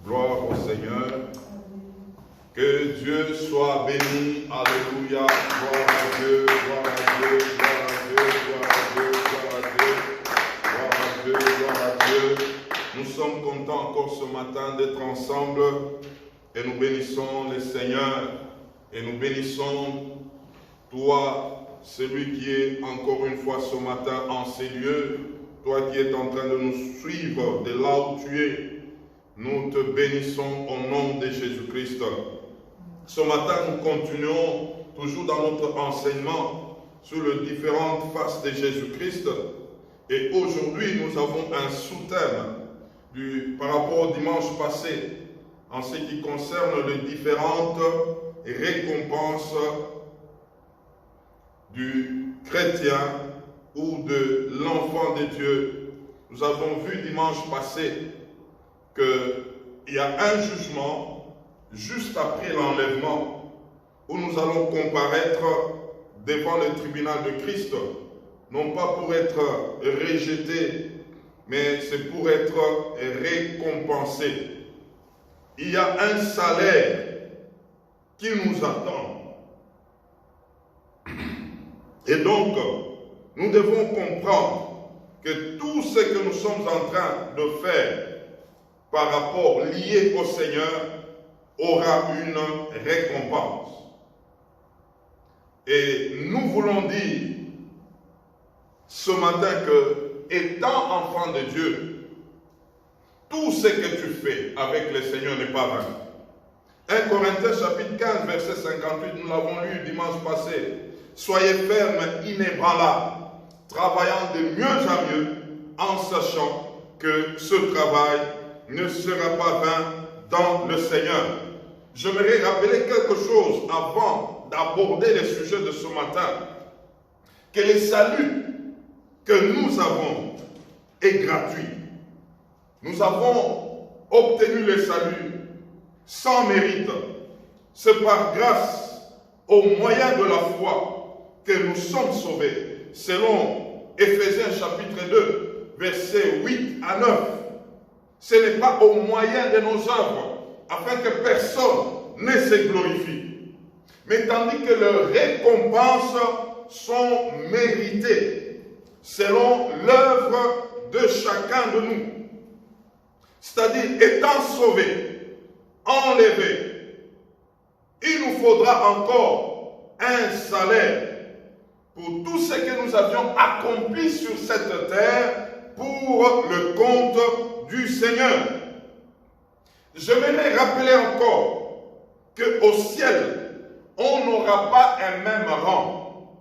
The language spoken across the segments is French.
Gloire au Seigneur. Que Dieu soit béni. Alléluia. Gloire à Dieu, gloire à Dieu, gloire à Dieu, gloire à Dieu, gloire à Dieu, gloire à Dieu, gloire à Dieu. Nous sommes contents encore ce matin d'être ensemble et nous bénissons le Seigneur et nous bénissons toi, celui qui est encore une fois ce matin en ces lieux, toi qui es en train de nous suivre de là où tu es. Nous te bénissons au nom de Jésus-Christ. Ce matin, nous continuons toujours dans notre enseignement sur les différentes faces de Jésus-Christ. Et aujourd'hui, nous avons un sous-thème par rapport au dimanche passé en ce qui concerne les différentes récompenses du chrétien ou de l'enfant de Dieu. Nous avons vu dimanche passé qu'il y a un jugement juste après l'enlèvement où nous allons comparaître devant le tribunal de Christ, non pas pour être rejeté, mais c'est pour être récompensé. Il y a un salaire qui nous attend. Et donc, nous devons comprendre que tout ce que nous sommes en train de faire par rapport lié au Seigneur aura une récompense. Et nous voulons dire ce matin que, étant enfant de Dieu, tout ce que tu fais avec le Seigneur n'est pas vain. 1 Corinthiens chapitre 15 verset 58, nous l'avons lu dimanche passé. Soyez fermes, inébranlables, travaillant de mieux en mieux, en sachant que ce travail ne sera pas vain dans le Seigneur. J'aimerais rappeler quelque chose avant d'aborder le sujet de ce matin. Que le salut que nous avons est gratuit. Nous avons obtenu le salut sans mérite. C'est par grâce, au moyen de la foi, que nous sommes sauvés. Selon Éphésiens chapitre 2, versets 8 à 9. Ce n'est pas au moyen de nos œuvres, afin que personne ne se glorifie. Mais tandis que leurs récompenses sont méritées, selon l'œuvre de chacun de nous. C'est-à-dire, étant sauvés, enlevés, il nous faudra encore un salaire pour tout ce que nous avions accompli sur cette terre pour le compte du Seigneur. Je vais rappeler encore qu'au ciel, on n'aura pas un même rang,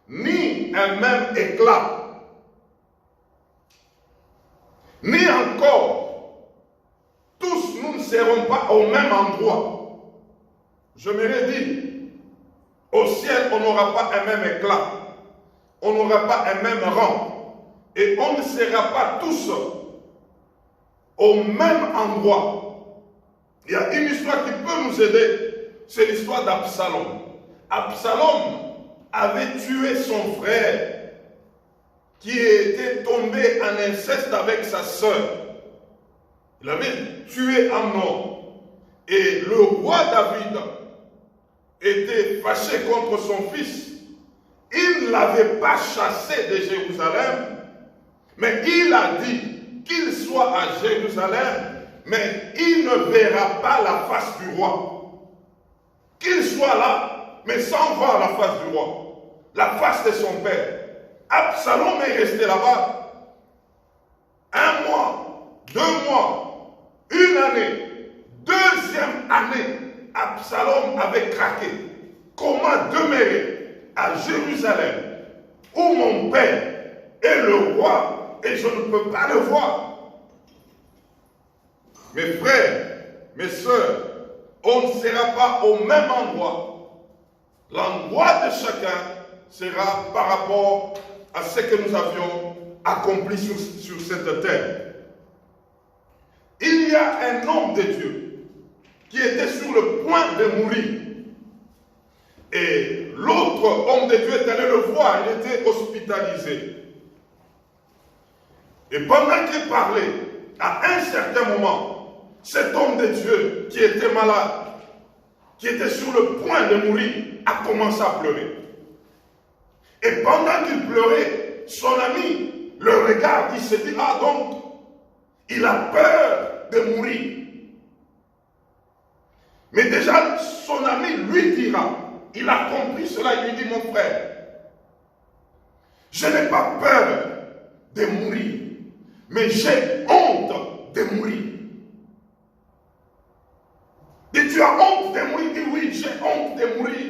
ni un même éclat, ni encore, tous nous ne serons pas au même endroit. Je me dire, au ciel, on n'aura pas un même éclat, on n'aura pas un même rang, et on ne sera pas tous au même endroit. Il y a une histoire qui peut nous aider, c'est l'histoire d'Absalom. Absalom avait tué son frère qui était tombé en inceste avec sa sœur. Il avait tué Amnon. Et le roi David était fâché contre son fils. Il ne l'avait pas chassé de Jérusalem, mais il a dit qu'il soit à Jérusalem, mais il ne verra pas la face du roi. Qu'il soit là, mais sans voir la face du roi, la face de son père. Absalom est resté là-bas 1 mois, 2 mois, 1 année, 2e année. Absalom avait craqué. Comment demeurer à Jérusalem, où mon père est le roi, et je ne peux pas le voir? Mes frères, mes sœurs, on ne sera pas au même endroit. L'endroit de chacun sera par rapport à ce que nous avions accompli sur cette terre. Il y a un homme de Dieu qui était sur le point de mourir. Et l'autre homme de Dieu est allé le voir, il était hospitalisé. Et pendant qu'il parlait, à un certain moment, cet homme de Dieu qui était malade, qui était sur le point de mourir, a commencé à pleurer. Et pendant qu'il pleurait, son ami le regarde, il se dit, ah donc, il a peur de mourir. Mais déjà, son ami lui dira, il a compris cela, il lui dit, mon frère, je n'ai pas peur de mourir, mais j'ai honte de mourir. Et tu as honte de mourir? Il dit, oui, j'ai honte de mourir.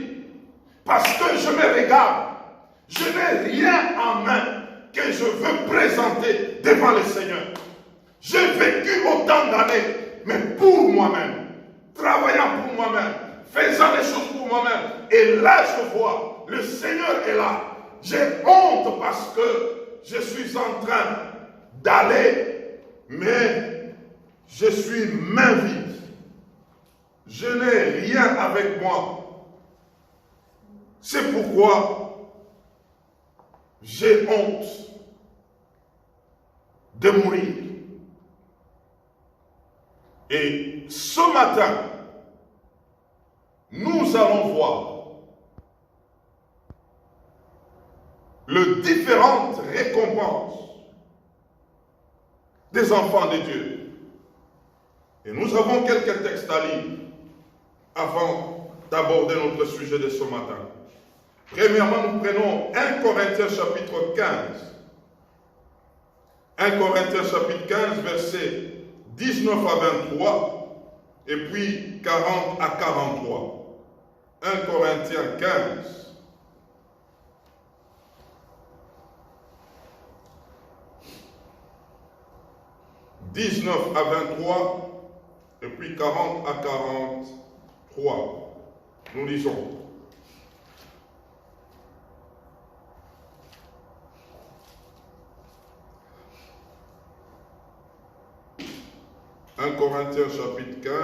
Parce que je me regarde, je n'ai rien en main que je veux présenter devant le Seigneur. J'ai vécu autant d'années, mais pour moi-même, travaillant pour moi-même, faisant des choses pour moi-même. Et là, je vois, le Seigneur est là. J'ai honte parce que je suis en train d'aller, mais je suis main vide. Je n'ai rien avec moi. C'est pourquoi j'ai honte de mourir. Et ce matin, nous allons voir les différentes récompenses des enfants de Dieu. Et nous avons quelques textes à lire avant d'aborder notre sujet de ce matin. Premièrement, nous prenons 1 Corinthiens chapitre 15. 1 Corinthiens chapitre 15, versets 19 à 23, et puis 40 à 43. 1 Corinthiens 15. « 19 à 23, et puis 40 à 43. Nous lisons. « 1 Corinthiens chapitre 15,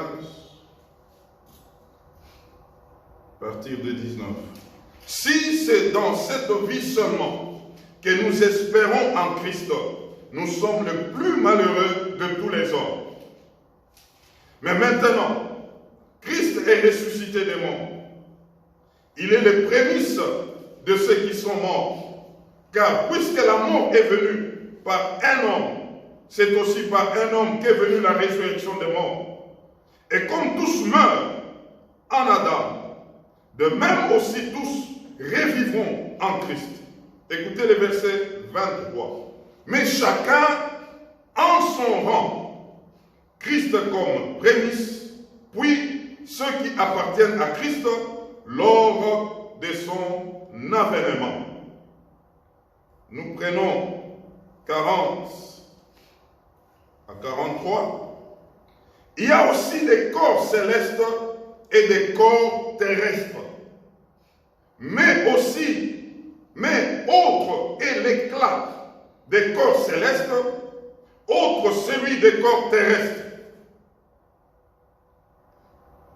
à partir de 19. « Si c'est dans cette vie seulement que nous espérons en Christ, nous sommes les plus malheureux de tous les hommes. Mais maintenant, Christ est ressuscité des morts. Il est le prémisse de ceux qui sont morts. Car puisque la mort est venue par un homme, c'est aussi par un homme qu'est venue la résurrection des morts. Et comme tous meurent en Adam, de même aussi tous revivront en Christ. » Écoutez le verset 23. « Mais chacun en son rang, Christ comme prémisse, puis ceux qui appartiennent à Christ lors de son avènement. » Nous prenons 40 à 43. « Il y a aussi des corps célestes et des corps terrestres, mais autre est l'éclat des corps célestes, autre celui des corps terrestres.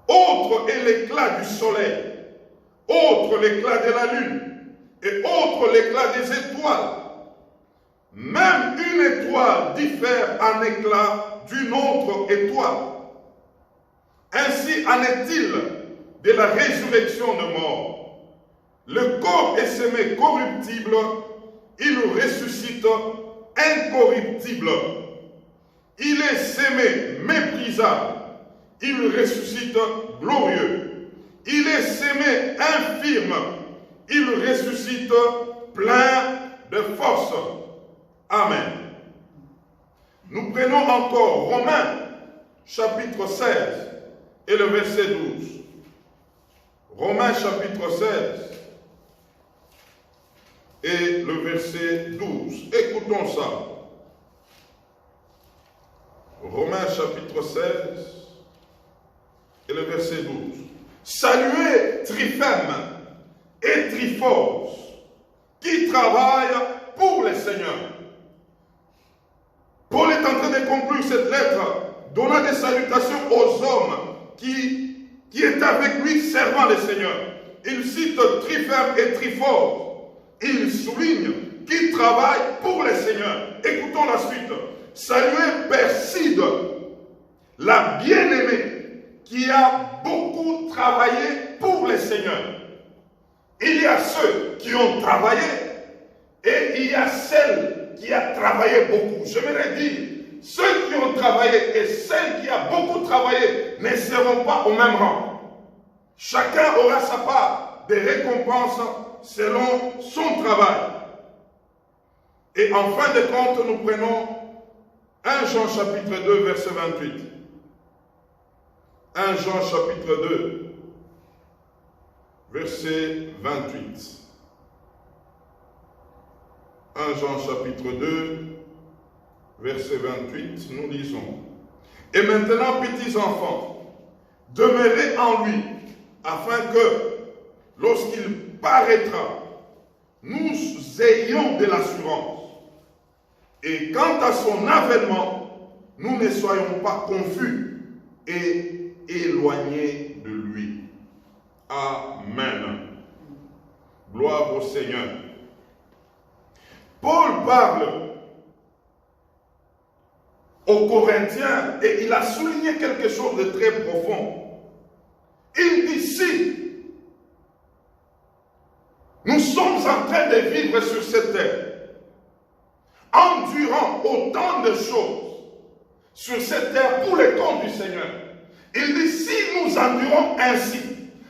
Autre est l'éclat du soleil, autre l'éclat de la lune, et autre l'éclat des étoiles. Même une étoile diffère en éclat d'une autre étoile. Ainsi en est-il de la résurrection de mort. Le corps est semé corruptible, il ressuscite incorruptible. Il est semé méprisable, il ressuscite glorieux. Il est semé infirme, il ressuscite plein de force. Amen. Nous prenons encore Romains chapitre 16 et le verset 12. Romains chapitre 16 et le verset 12. Écoutons ça. Romains chapitre 16 et le verset 12. Saluez Tryphème et Tryphose qui travaillent pour le Seigneur. Paul est en train de conclure cette lettre donnant des salutations aux hommes qui étaient avec lui servant le Seigneur. Il cite Tryphème et Tryphose. Il souligne qu'ils travaillent pour le Seigneur. Écoutons la suite. Saluez Perside la bien-aimée qui a beaucoup travaillé pour le Seigneur. Il y a ceux qui ont travaillé et il y a celle qui a travaillé beaucoup. J'aimerais dire, ceux qui ont travaillé et celles qui ont beaucoup travaillé ne seront pas au même rang. Chacun aura sa part de récompenses selon son travail. Et en fin de compte, nous prenons 1 Jean chapitre 2, verset 28. 1 Jean chapitre 2, verset 28. 1 Jean chapitre 2, verset 28, nous lisons. Et maintenant, petits enfants, demeurez en lui, afin que, lorsqu'il paraîtra, nous ayons de l'assurance. Et quant à son avènement, nous ne soyons pas confus et éloignés de lui. Amen. Gloire au Seigneur. Paul parle aux Corinthiens et il a souligné quelque chose de très profond. Il dit si nous sommes en train de vivre sur cette terre, endurant autant de choses sur cette terre pour le compte du Seigneur, il dit si nous endurons ainsi,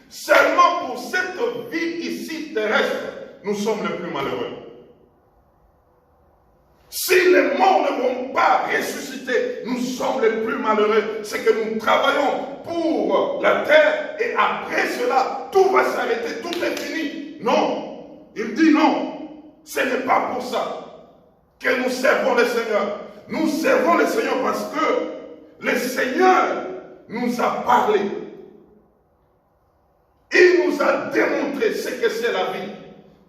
seulement pour cette vie ici terrestre, nous sommes les plus malheureux. Si les morts ne vont pas ressusciter, nous sommes les plus malheureux. C'est que nous travaillons pour la terre et après cela, tout va s'arrêter, tout est fini. Non, il dit non, ce n'est pas pour ça que nous servons le Seigneur. Nous servons le Seigneur parce que le Seigneur nous a parlé. Il nous a démontré ce que c'est la vie.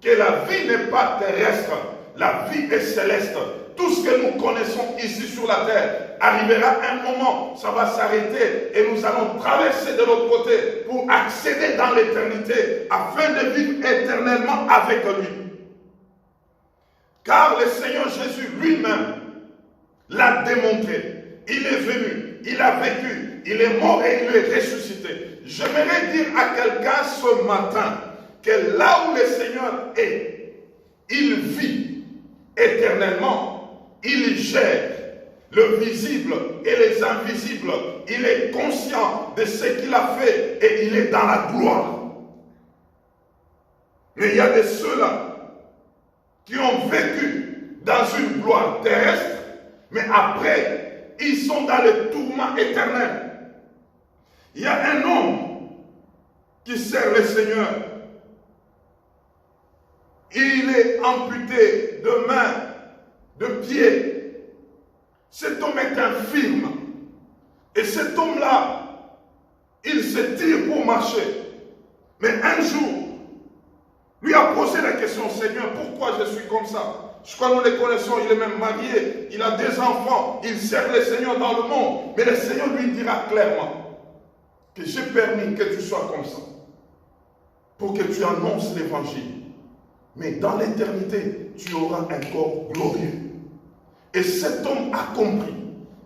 Que la vie n'est pas terrestre, la vie est céleste. Tout ce que nous connaissons ici sur la terre, arrivera un moment, ça va s'arrêter et nous allons traverser de l'autre côté pour accéder dans l'éternité afin de vivre éternellement avec lui. Car le Seigneur Jésus lui-même l'a démontré. Il est venu, il a vécu, il est mort et il est ressuscité. J'aimerais dire à quelqu'un ce matin que là où le Seigneur est, il vit éternellement. Il gère le visible et les invisibles. Il est conscient de ce qu'il a fait et il est dans la gloire. Mais il y a de ceux-là qui ont vécu dans une gloire terrestre, mais après, ils sont dans le tourment éternel. Il y a un homme qui sert le Seigneur. Il est amputé de main, de pied. Cet homme est infirme. Et cet homme-là, il se tire pour marcher. Mais un jour, lui a posé la question, Seigneur, pourquoi je suis comme ça? Je crois que nous les connaissons, il est même marié, il a des enfants, il sert le Seigneur dans le monde. Mais le Seigneur lui dira clairement que j'ai permis que tu sois comme ça, pour que tu annonces l'évangile. Mais dans l'éternité, tu auras un corps glorieux. Et cet homme a compris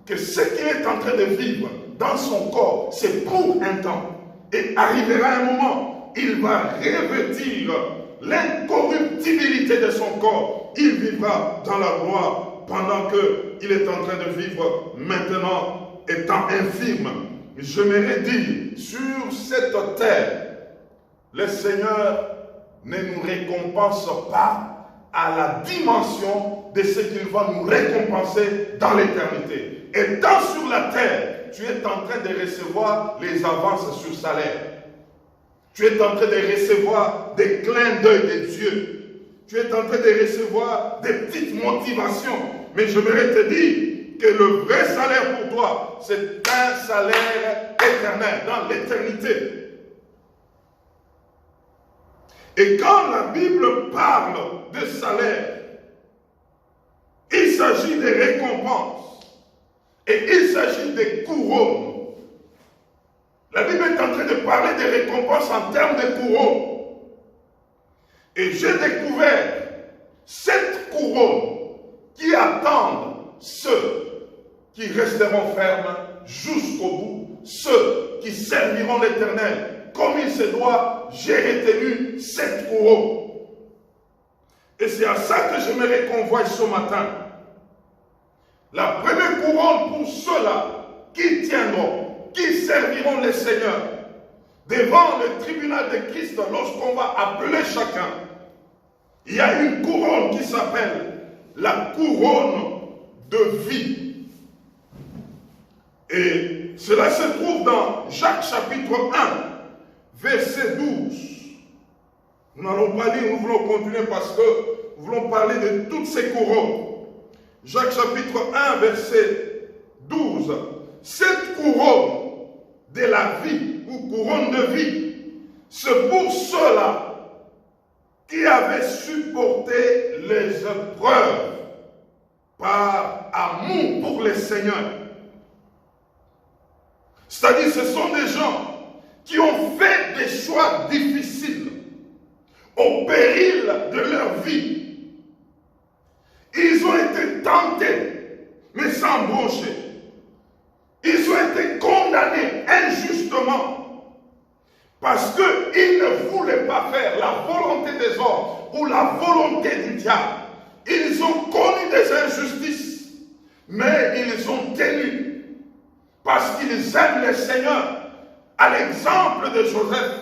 que ce qu'il est en train de vivre dans son corps, c'est pour un temps. Et arrivera un moment, il va revêtir l'incorruptibilité de son corps. Il vivra dans la gloire pendant qu'il est en train de vivre maintenant étant infirme. J'aimerais dire, sur cette terre, le Seigneur ne nous récompense pas à la dimension de ce qu'il va nous récompenser dans l'éternité. Étant sur la terre, tu es en train de recevoir les avances sur salaire. Tu es en train de recevoir des clins d'œil de Dieu. Tu es en train de recevoir des petites motivations. Mais je voudrais te dire que le vrai salaire pour toi, c'est un salaire éternel dans l'éternité. Et quand la Bible parle de salaire, il s'agit de récompenses et il s'agit de couronnes. La Bible est en train de parler de récompenses en termes de couronnes. Et j'ai découvert 7 couronnes qui attendent ceux qui resteront fermes jusqu'au bout. Ceux qui serviront l'Éternel comme il se doit, j'ai retenu cette couronne. Et c'est à ça que j'aimerais qu'on voie ce matin. La première couronne pour ceux-là qui tiendront, qui serviront le Seigneur devant le tribunal de Christ lorsqu'on va appeler chacun. Il y a une couronne qui s'appelle la couronne de vie. Et cela se trouve dans Jacques chapitre 1, verset 12. Nous n'allons pas lire, nous voulons continuer parce que nous voulons parler de toutes ces couronnes. Jacques chapitre 1, verset 12. Cette couronne de la vie, ou couronne de vie, c'est pour ceux-là qui avaient supporté les épreuves par amour pour le Seigneur. C'est-à-dire, ce sont des gens qui ont fait des choix difficiles au péril de leur vie. Ils ont été tentés, mais sans broncher. Ils ont été condamnés injustement parce qu'ils ne voulaient pas faire la volonté des hommes ou la volonté du diable. Ils ont connu des injustices, mais ils ont tenu parce qu'ils aiment le Seigneur. À l'exemple de Joseph,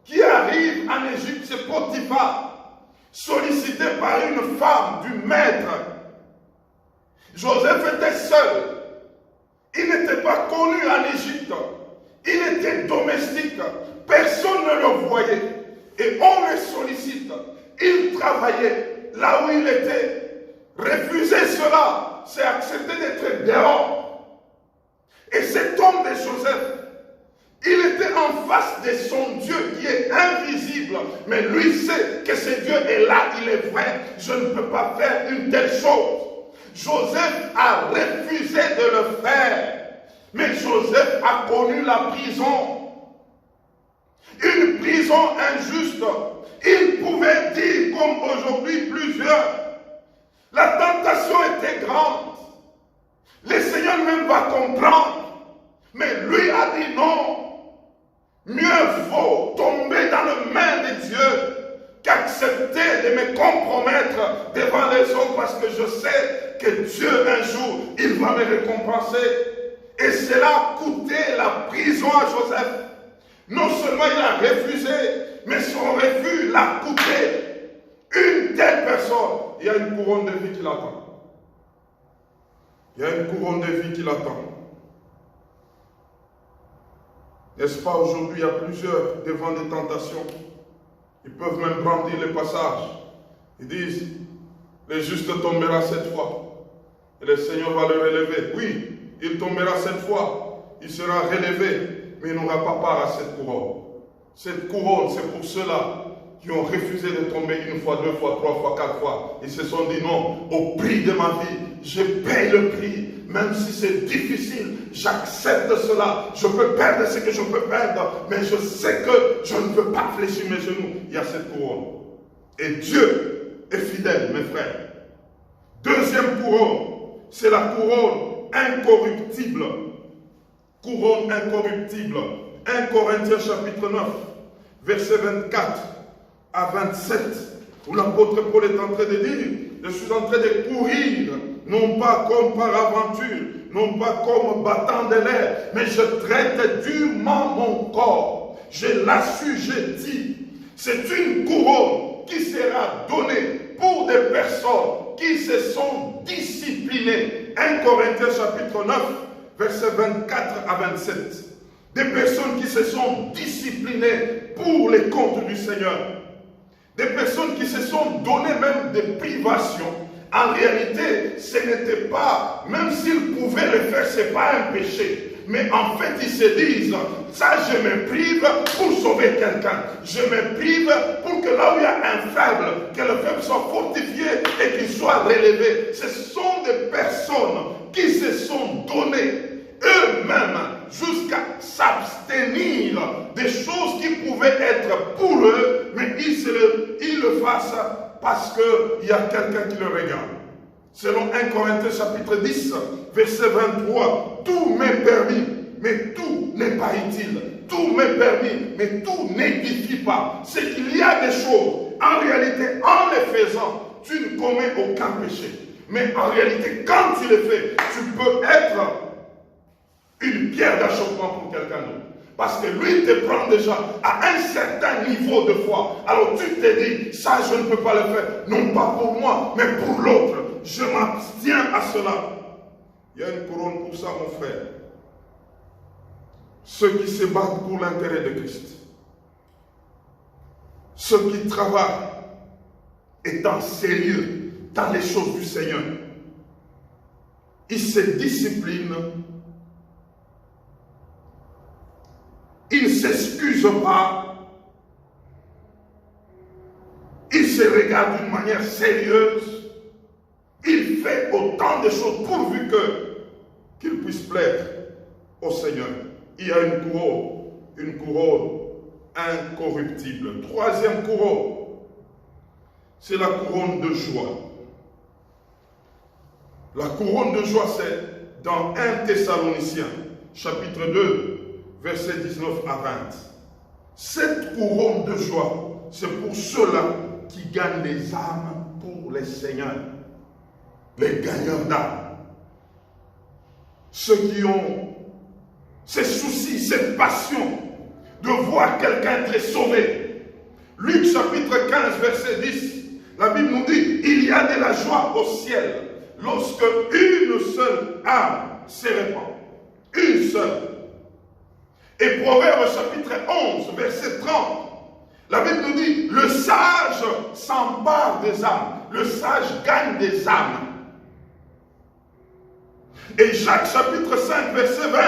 qui arrive en Égypte, c'est Potiphar, sollicité par une femme du maître. Joseph était seul. Il n'était pas connu en Égypte. Il était domestique. Personne ne le voyait. Et on le sollicite. Il travaillait là où il était. Refuser cela, c'est accepter d'être dehors. Et cet homme de Joseph, il était en face de son Dieu qui est invisible. Mais lui sait que ce Dieu est là, il est vrai. Je ne peux pas faire une telle chose. Joseph a refusé de le faire. Mais Joseph a connu la prison. Une prison injuste. Il pouvait dire, comme aujourd'hui plusieurs, la tentation était grande. Le Seigneur même va comprendre. Mais lui a dit non. Mieux vaut tomber dans les mains de Dieu qu'accepter de me compromettre devant les hommes parce que je sais que Dieu un jour, il va me récompenser. Et cela a coûté la prison à Joseph. Non seulement il a refusé, mais son refus l'a coûté. Une telle personne, il y a une couronne de vie qui l'attend. Il y a une couronne de vie qui l'attend. N'est-ce pas, aujourd'hui, il y a plusieurs devant des tentations. Ils peuvent même brandir les passages. Ils disent, le juste tombera 7 fois. Et le Seigneur va le relever. Oui, il tombera 7 fois. Il sera relevé, mais il n'aura pas part à cette couronne. Cette couronne, c'est pour ceux-là qui ont refusé de tomber 1 fois, 2 fois, 3 fois, 4 fois. Ils se sont dit non, au prix de ma vie, je paye le prix. Même si c'est difficile, j'accepte cela. Je peux perdre ce que je peux perdre, mais je sais que je ne peux pas fléchir mes genoux. Il y a cette couronne. Et Dieu est fidèle, mes frères. Deuxième couronne, c'est la couronne incorruptible. Couronne incorruptible. 1 Corinthiens chapitre 9, verset 24 à 27, où l'apôtre Paul est en train de dire, je suis en train de courir, non pas comme par aventure, non pas comme battant de l'air, mais je traite durement mon corps. Je l'assujettis. C'est une couronne qui sera donnée pour des personnes qui se sont disciplinées. 1 Corinthiens chapitre 9, versets 24 à 27. Des personnes qui se sont disciplinées pour les comptes du Seigneur. Des personnes qui se sont données même des privations. En réalité, ce n'était pas, même s'ils pouvaient le faire, ce n'est pas un péché. Mais en fait, ils se disent, ça je me prive pour sauver quelqu'un. Je me prive pour que là où il y a un faible, que le faible soit fortifié et qu'il soit relevé. Ce sont des personnes qui se sont données eux-mêmes jusqu'à s'abstenir des choses qui pouvaient être pour eux, mais ils le fassent parce qu'il y a quelqu'un qui le regarde. Selon 1 Corinthiens chapitre 10, verset 23, tout m'est permis, mais tout n'est pas utile. Tout m'est permis, mais tout n'édifie pas. C'est qu'il y a des choses, en réalité, en les faisant, tu ne commets aucun péché. Mais en réalité, quand tu le fais, tu peux être une pierre d'achoppement pour quelqu'un d'autre. Parce que lui te prend déjà à un certain niveau de foi. Alors tu te dis, ça je ne peux pas le faire. Non pas pour moi, mais pour l'autre. Je m'abstiens à cela. Il y a une couronne pour ça, mon frère. Ceux qui se battent pour l'intérêt de Christ. Ceux qui travaillent étant sérieux dans les choses du Seigneur. Ils se disciplinent. Ils ne s'excusent pas. Ils se regardent d'une manière sérieuse. Ils font autant de choses pourvu qu'ils puissent plaire au Seigneur. Il y a une couronne incorruptible. Troisième couronne, c'est la couronne de joie. La couronne de joie, c'est dans 1 Thessaloniciens, chapitre 2, versets 19 à 20. Cette couronne de joie, c'est pour ceux-là qui gagnent les âmes pour les seigneurs, les gagneurs d'âmes. Ceux qui ont ces soucis, cette passion de voir quelqu'un être sauvé. Luc chapitre 15, verset 10, la Bible nous dit, il y a de la joie au ciel lorsque une seule âme se répand. Une seule. Et Proverbe chapitre 11, verset 30, la Bible nous dit, le sage s'empare des âmes. Le sage gagne des âmes. Et Jacques chapitre 5, verset 20,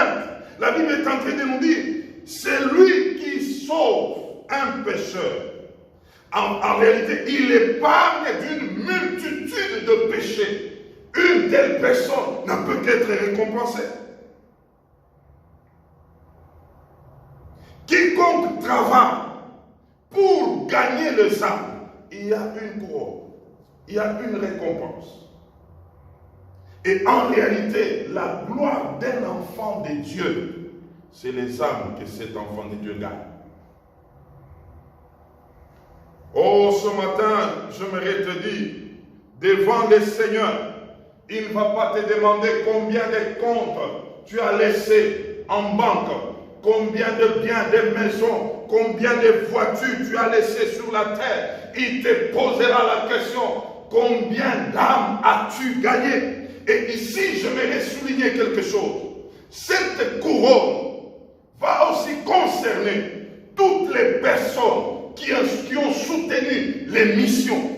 la Bible est en train de nous dire, c'est lui qui sauve un pécheur. En réalité, il épargne d'une multitude de péchés. Une telle personne ne peut qu'être récompensée. Quiconque travaille pour gagner les âmes, il y a une couronne, il y a une récompense. Et en réalité, la gloire d'un enfant de Dieu, c'est les âmes que cet enfant de Dieu gagne. Oh, ce matin, j'aimerais te dire, devant le Seigneur, il ne va pas te demander combien de comptes tu as laissés en banque, combien de biens, de maisons, combien de voitures tu as laissées sur la terre. Il te posera la question, combien d'âmes as-tu gagné? Et ici, j'aimerais souligner quelque chose. Cette couronne va aussi concerner toutes les personnes qui ont soutenu les missions,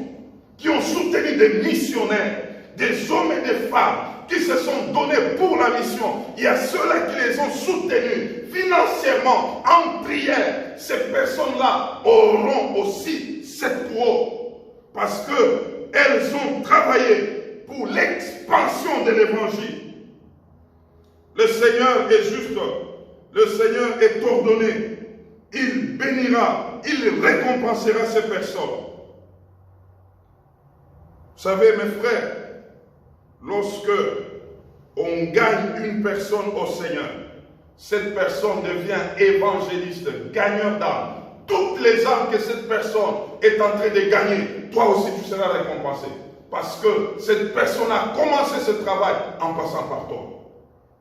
qui ont soutenu des missionnaires, des hommes et des femmes qui se sont donnés pour la mission. Il y a ceux-là qui les ont soutenus financièrement, en prière. Ces personnes-là auront aussi cette couronne parce qu'elles ont travaillé pour l'expansion de l'évangile. Le Seigneur est juste, le Seigneur est ordonné, il bénira, il récompensera ces personnes. Vous savez, mes frères, lorsque on gagne une personne au Seigneur, cette personne devient évangéliste, gagneur d'âme. Toutes les âmes que cette personne est en train de gagner, toi aussi tu seras récompensé. Parce que cette personne a commencé ce travail en passant par toi.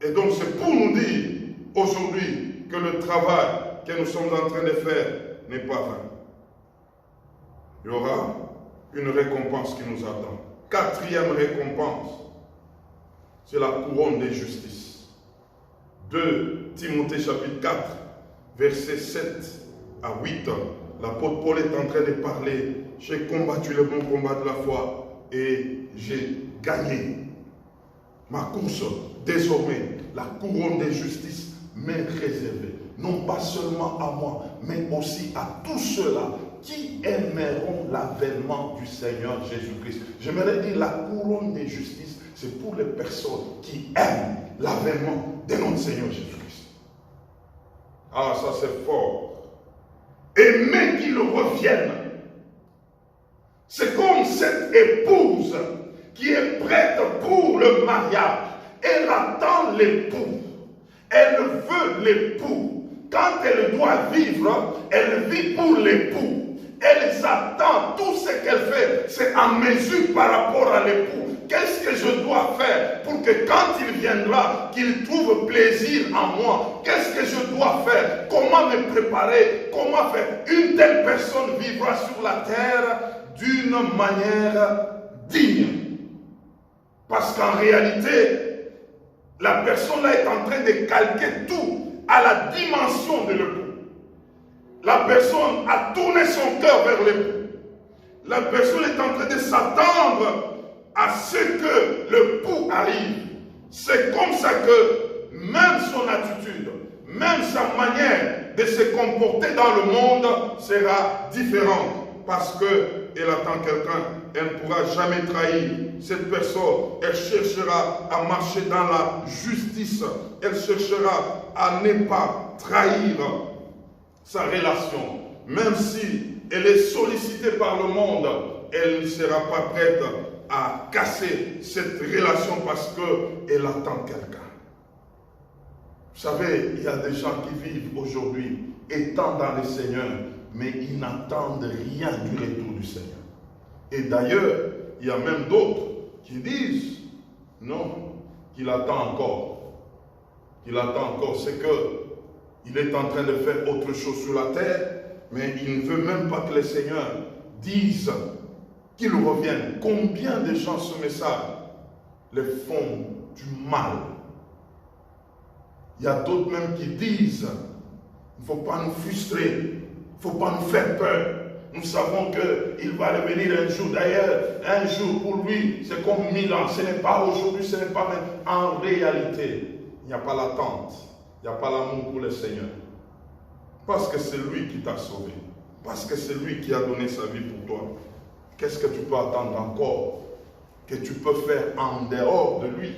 Et donc c'est pour nous dire aujourd'hui que le travail que nous sommes en train de faire n'est pas vain. Il y aura une récompense qui nous attend. Quatrième récompense, c'est la couronne de justice. 2 Timothée chapitre 4, versets 7 à 8. L'apôtre Paul est en train de parler. J'ai combattu le bon combat de la foi et j'ai gagné ma course. Désormais, la couronne de justice m'est réservée. Non pas seulement à moi, mais aussi à tous ceux-là qui aimeront l'avènement du Seigneur Jésus-Christ. J'aimerais dire la couronne de justice, c'est pour les personnes qui aiment l'avènement de notre Seigneur Jésus-Christ. Ah, ça c'est fort. Aimer qu'il revienne. C'est comme cette épouse qui est prête pour le mariage. Elle attend l'époux. Elle veut l'époux. Quand elle doit vivre, elle vit pour l'époux. Elle s'attend, tout ce qu'elle fait, c'est en mesure par rapport à l'époux. Qu'est-ce que je dois faire pour que quand il viendra, qu'il trouve plaisir en moi? Qu'est-ce que je dois faire? Comment me préparer? Comment faire? Une telle personne vivra sur la terre d'une manière digne. Parce qu'en réalité, la personne là est en train de calquer tout à la dimension de l'époux. La personne a tourné son cœur vers l'époux. La personne est en train de s'attendre à ce que l'époux arrive. C'est comme ça que même son attitude, même sa manière de se comporter dans le monde sera différente. Parce qu'elle attend quelqu'un, elle ne pourra jamais trahir. Cette personne, elle cherchera à marcher dans la justice. Elle cherchera à ne pas trahir sa relation. Même si elle est sollicitée par le monde, elle ne sera pas prête à casser cette relation parce qu'elle attend quelqu'un. Vous savez, il y a des gens qui vivent aujourd'hui étant dans le Seigneur, mais ils n'attendent rien du retour du Seigneur. Et d'ailleurs, il y a même d'autres qui disent, non, qu'il attend encore. Qu'il attend encore. C'est qu'il est en train de faire autre chose sur la terre, mais il ne veut même pas que le Seigneur dise qu'il revienne. Combien de gens ce message les font du mal? Il y a d'autres même qui disent, il ne faut pas nous frustrer, il ne faut pas nous faire peur. Nous savons qu'il va revenir un jour. D'ailleurs, un jour pour lui, c'est comme 1000 ans. Ce n'est pas aujourd'hui, ce n'est pas même. En réalité, il n'y a pas l'attente. Il n'y a pas l'amour pour le Seigneur. Parce que c'est lui qui t'a sauvé. Parce que c'est lui qui a donné sa vie pour toi. Qu'est-ce que tu peux attendre encore? Que tu peux faire en dehors de lui?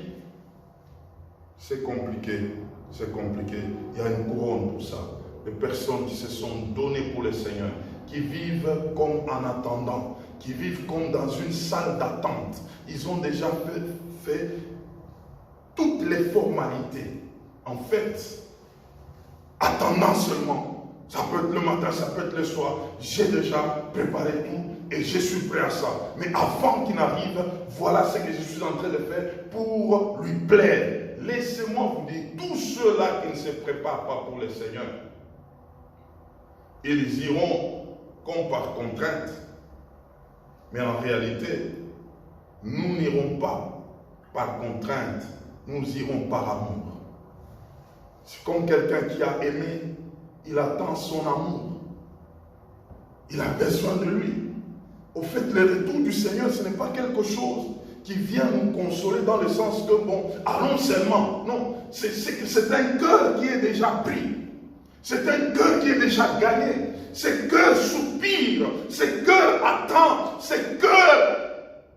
C'est compliqué. C'est compliqué. Il y a une couronne pour ça. Les personnes qui se sont données pour le Seigneur, qui vivent comme en attendant, qui vivent comme dans une salle d'attente. Ils ont déjà fait toutes les formalités. En fait, attendant seulement. Ça peut être le matin, ça peut être le soir. J'ai déjà préparé tout et je suis prêt à ça. Mais avant qu'il n'arrive, voilà ce que je suis en train de faire pour lui plaire. Laissez-moi vous dire, tous ceux-là qui ne se préparent pas pour le Seigneur, ils iront comme par contrainte. Mais en réalité, nous n'irons pas par contrainte, nous irons par amour. C'est comme quelqu'un qui a aimé, il attend son amour. Il a besoin de lui. Au fait, le retour du Seigneur, ce n'est pas quelque chose qui vient nous consoler dans le sens que, bon, allons seulement. Non, c'est un cœur qui est déjà pris. C'est un cœur qui est déjà gagné. Ce cœur soupire, ce cœur attend, ce cœur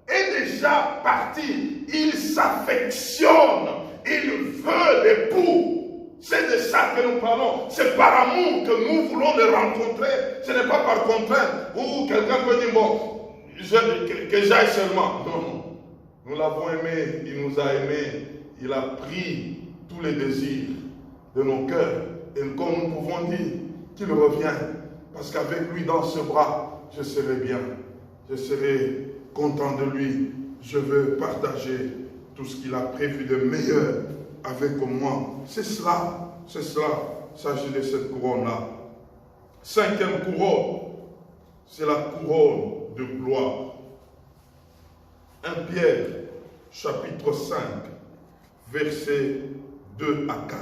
est déjà parti. Il s'affectionne, il veut l'époux. C'est de ça que nous parlons. C'est par amour que nous voulons le rencontrer. Ce n'est pas par contrainte. Ou quelqu'un peut dire, bon, que j'aille seulement. Non, non. Nous l'avons aimé, il nous a aimés. Il a pris tous les désirs de nos cœurs. Et comme nous pouvons dire qu'il revient. Parce qu'avec lui dans ce bras, je serai bien. Je serai content de lui. Je veux partager tout ce qu'il a prévu de meilleur avec moi. C'est cela. C'est cela. Il s'agit de cette couronne-là. Cinquième couronne, c'est la couronne de gloire. 1 Pierre, chapitre 5, versets 2 à 4.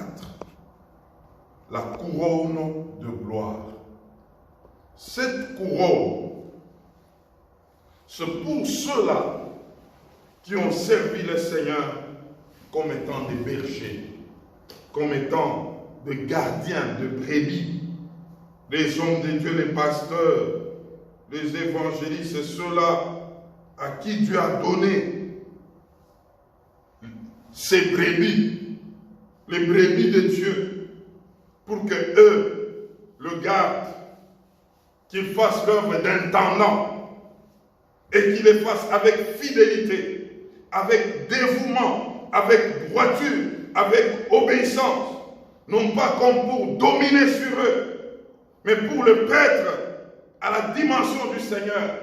La couronne de gloire. Cette couronne, c'est pour ceux-là qui ont servi le Seigneur comme étant des bergers, comme étant des gardiens de brebis, les hommes de Dieu, les pasteurs, les évangélistes, c'est ceux-là à qui Dieu a donné ces brebis, les brebis de Dieu, pour que eux le gardent, qu'ils fassent l'œuvre d'intendant et qu'ils le fassent avec fidélité. avec dévouement, avec droiture, avec obéissance, non pas comme pour dominer sur eux, mais pour le prêtre à la dimension du Seigneur,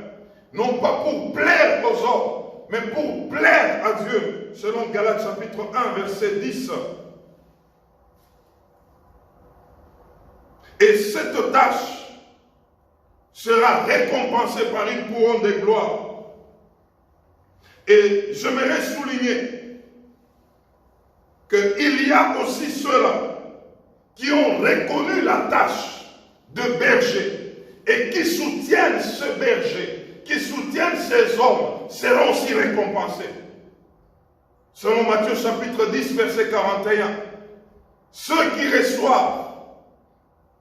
non pas pour plaire aux hommes, mais pour plaire à Dieu, selon Galates chapitre 1, verset 10. Et cette tâche sera récompensée par une couronne de gloire. Et j'aimerais souligner qu'il y a aussi ceux-là qui ont reconnu la tâche de berger et qui soutiennent ce berger, qui soutiennent ces hommes, seront aussi récompensés. Selon Matthieu chapitre 10, verset 41, ceux qui reçoivent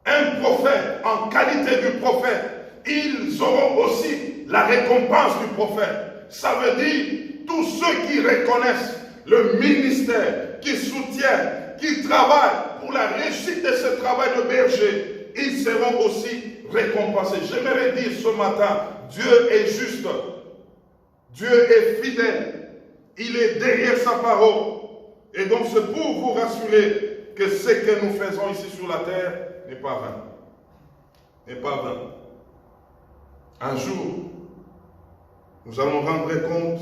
un prophète en qualité du prophète, ils auront aussi la récompense du prophète. Ça veut dire tous ceux qui reconnaissent le ministère, qui soutiennent, qui travaillent pour la réussite de ce travail de berger, ils seront aussi récompensés. J'aimerais dire ce matin, Dieu est juste, Dieu est fidèle, il est derrière sa parole. Et donc c'est pour vous rassurer que ce que nous faisons ici sur la terre n'est pas vain. N'est pas vain. Un jour, nous allons rendre compte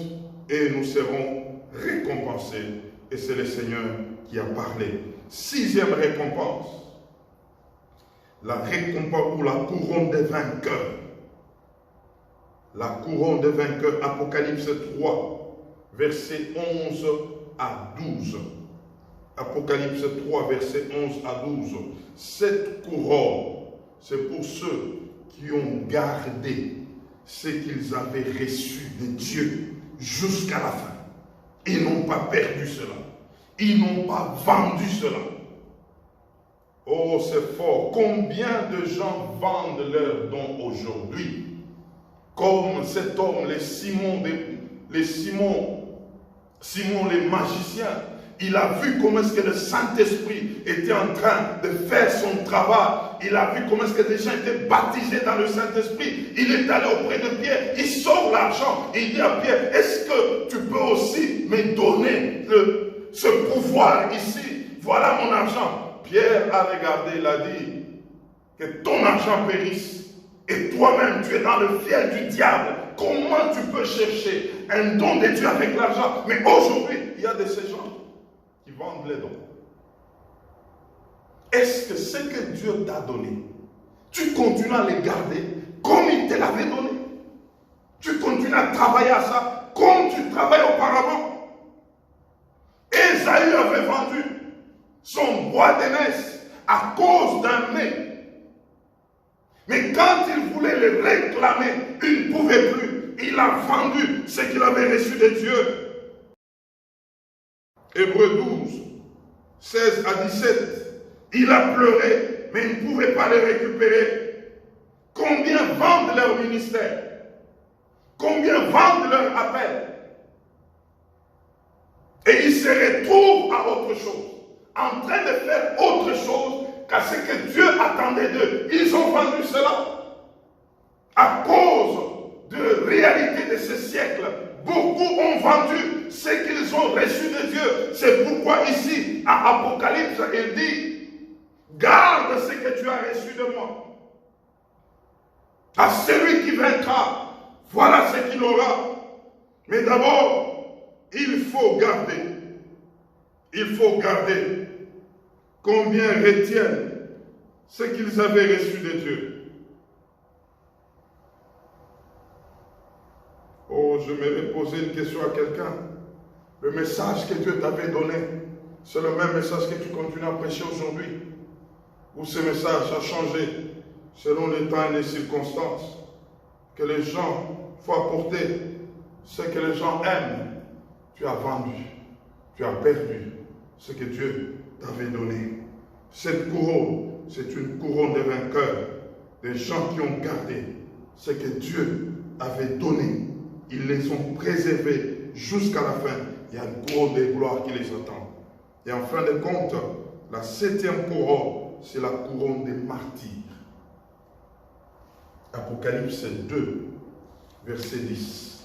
et nous serons récompensés. Et c'est le Seigneur qui a parlé. 6e récompense. La récompense ou la couronne des vainqueurs. La couronne des vainqueurs, Apocalypse 3, versets 11 à 12. Apocalypse 3, versets 11 à 12. Cette couronne, c'est pour ceux qui ont gardé ce qu'ils avaient reçu de Dieu jusqu'à la fin. Ils n'ont pas perdu cela. Ils n'ont pas vendu cela. Oh, c'est fort. Combien de gens vendent leurs dons aujourd'hui? Comme cet homme, Simon les magiciens. Il a vu comment est-ce que le Saint-Esprit était en train de faire son travail. Il a vu comment est-ce que des gens étaient baptisés dans le Saint-Esprit. Il est allé auprès de Pierre. Il sort l'argent. Il dit à Pierre, est-ce que tu peux aussi me donner ce pouvoir ici? Voilà mon argent. Pierre a regardé, il a dit que ton argent périsse. Et toi-même, tu es dans le fiel du diable. Comment tu peux chercher un don de Dieu avec l'argent? Mais aujourd'hui, il y a de ces gens qui vendent les dons. Est-ce que ce que Dieu t'a donné, tu continues à les garder comme il te l'avait donné? Tu continues à travailler à ça comme tu travailles auparavant? Ésaü avait vendu son bois d'aînesse à cause d'un mets. Mais quand il voulait le réclamer, il ne pouvait plus. Il a vendu ce qu'il avait reçu de Dieu. Hébreux 12, 16 à 17. Il a pleuré, mais il ne pouvait pas les récupérer. Combien vendent leur ministère? Combien vendent leur appel? Et ils se retrouvent à autre chose, en train de faire autre chose qu'à ce que Dieu attendait d'eux. Ils ont vendu cela à cause de réalité de ce siècle. Beaucoup ont vendu ce qu'ils ont reçu de Dieu. C'est pourquoi ici, à Apocalypse, il dit, garde ce que tu as reçu de moi. À celui qui vaincra, voilà ce qu'il aura. Mais d'abord, il faut garder. Il faut garder. Combien retiennent ce qu'ils avaient reçu de Dieu? Oh, je vais poser une question à quelqu'un. Le message que Dieu t'avait donné, c'est le même message que tu continues à prêcher aujourd'hui? Ou ce message a changé selon les temps et les circonstances? Que les gens faut apporter ce que les gens aiment. Tu as vendu, tu as perdu ce que Dieu t'avait donné. Cette couronne, c'est une couronne de vainqueurs, des gens qui ont gardé ce que Dieu avait donné. Ils les ont préservés jusqu'à la fin. Il y a une couronne de gloire qui les attend. Et en fin de compte, la 7e couronne, c'est la couronne des martyrs. Apocalypse 2, verset 10.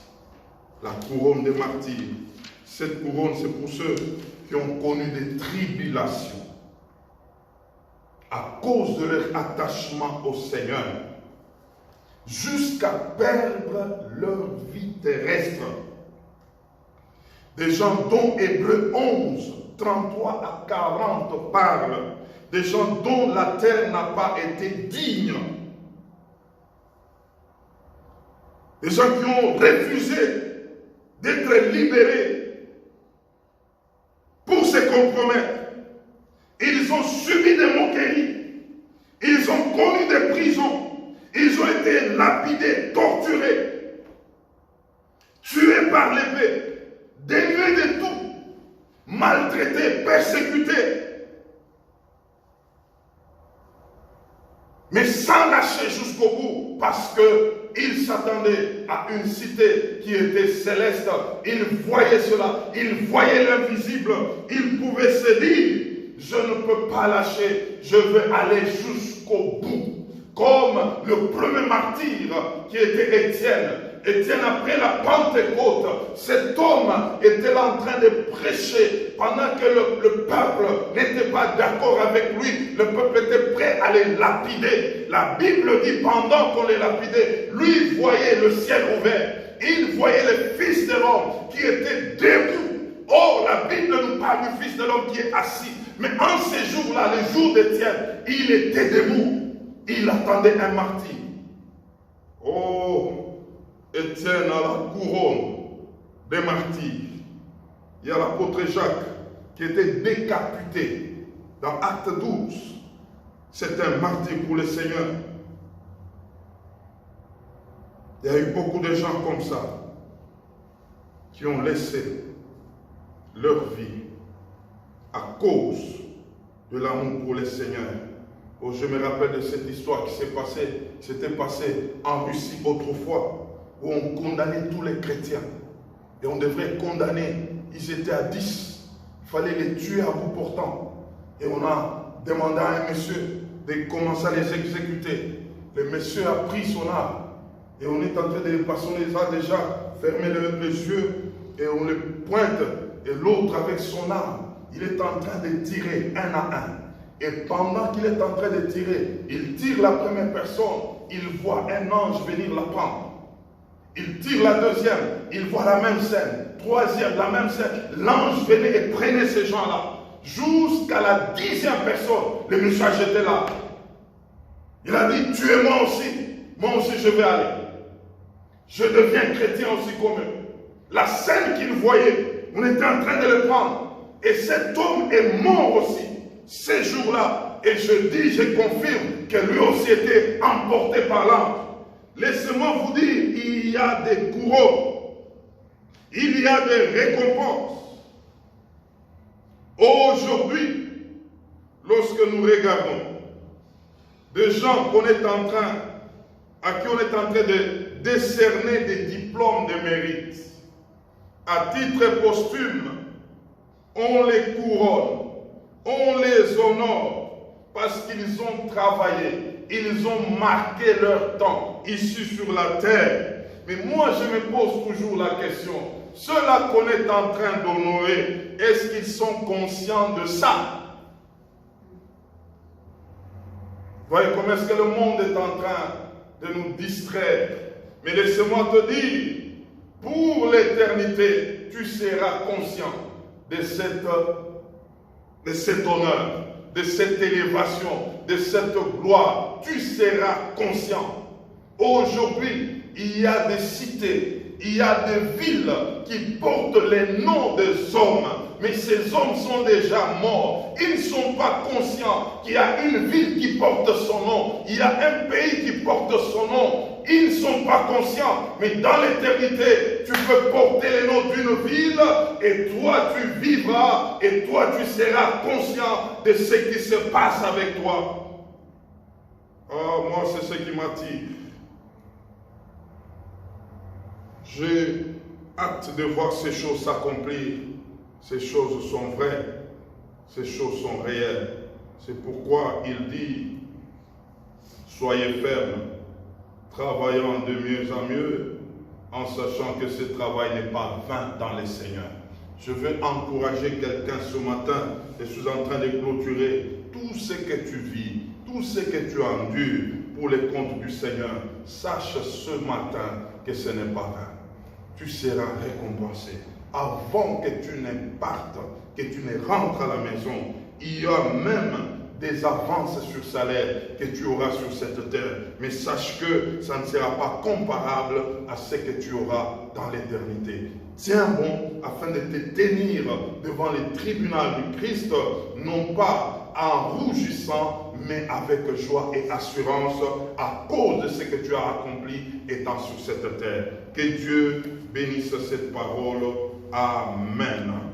La couronne des martyrs. Cette couronne, c'est pour ceux qui ont connu des tribulations à cause de leur attachement au Seigneur, jusqu'à perdre leur vie terrestre. Des gens dont Hébreux 11, 33 à 40 parlent. Des gens dont la terre n'a pas été digne. Des gens qui ont refusé d'être libérés pour se compromettre. Ils ont subi des moqueries. Ils ont connu des prisons. Ils ont été lapidés, torturés, tués par l'épée, dénués de tout, maltraités, persécutés. Mais sans lâcher jusqu'au bout, parce qu'ils s'attendaient à une cité qui était céleste. Ils voyaient cela, ils voyaient l'invisible. Ils pouvaient se dire, je ne peux pas lâcher, je veux aller jusqu'au bout. Comme le premier martyr qui était Étienne. Étienne, après la Pentecôte, cet homme était là en train de prêcher pendant que le peuple n'était pas d'accord avec lui. Le peuple était prêt à les lapider. La Bible dit, pendant qu'on les lapidait, lui voyait le ciel ouvert. Il voyait le Fils de l'homme qui était debout. Or, la Bible nous parle du Fils de l'homme qui est assis. Mais en ces jours-là, les jours d'Étienne, il était debout. Il attendait un martyr. Oh, Étienne a la couronne des martyrs. Il y a l'apôtre Jacques qui était décapité dans Acte 12. C'est un martyr pour le Seigneur. Il y a eu beaucoup de gens comme ça qui ont laissé leur vie à cause de l'amour pour le Seigneur. Oh, je me rappelle de cette histoire qui s'était passée en Russie autrefois, où on condamnait tous les chrétiens. Et on devrait condamner, ils étaient à 10. Il fallait les tuer à bout portant. Et on a demandé à un monsieur de commencer à les exécuter. Le monsieur a pris son arme. Et on est en train de passer, on les a déjà fermé les yeux. Et on les pointe. Et l'autre avec son arme, il est en train de tirer un à un. Et pendant qu'il est en train de tirer, il tire la première personne, il voit un ange venir la prendre. Il tire la deuxième, il voit la même scène. Troisième, la même scène. L'ange venait et prenait ces gens-là. Jusqu'à la 10e personne, le monsieur a jeté là. Il a dit, tuez-moi aussi. Moi aussi je vais aller. Je deviens chrétien aussi comme eux. La scène qu'il voyait, on était en train de le prendre. Et cet homme est mort aussi. Ces jours-là, et je confirme que lui aussi était emporté par l'ange. Laissez-moi vous dire, il y a des couronnes, il y a des récompenses. Aujourd'hui, lorsque nous regardons des gens à qui on est en train de décerner des diplômes de mérite, à titre posthume, on les couronne. On les honore parce qu'ils ont travaillé, ils ont marqué leur temps ici sur la terre. Mais moi, je me pose toujours la question, ceux-là qu'on est en train d'honorer, est-ce qu'ils sont conscients de ça? Voyez comment est-ce que le monde est en train de nous distraire. Mais laissez-moi te dire, pour l'éternité, tu seras conscient de cet honneur, de cette élévation, de cette gloire. Tu seras conscient. Aujourd'hui, il y a des cités, il y a des villes qui portent les noms des hommes. Mais ces hommes sont déjà morts. Ils ne sont pas conscients qu'il y a une ville qui porte son nom. Il y a un pays qui porte son nom. Ils ne sont pas conscients. Mais dans l'éternité, tu peux porter les noms d'une ville et toi tu vivras et toi tu seras conscient de ce qui se passe avec toi. Oh, moi c'est ce qui m'attire. J'ai hâte de voir ces choses s'accomplir. Ces choses sont vraies, ces choses sont réelles. C'est pourquoi il dit, soyez fermes, travaillant de mieux en mieux, en sachant que ce travail n'est pas vain dans le Seigneur. Je veux encourager quelqu'un ce matin. Je suis en train de clôturer tout ce que tu vis, tout ce que tu endures pour les comptes du Seigneur. Sache ce matin que ce n'est pas vain. Tu seras récompensé. Avant que tu ne partes, que tu ne rentres à la maison, il y a même des avances sur salaire que tu auras sur cette terre. Mais sache que ça ne sera pas comparable à ce que tu auras dans l'éternité. Tiens bon afin de te tenir devant le tribunal du Christ, non pas en rougissant, mais avec joie et assurance à cause de ce que tu as accompli étant sur cette terre. Que Dieu bénisse cette parole. Amen.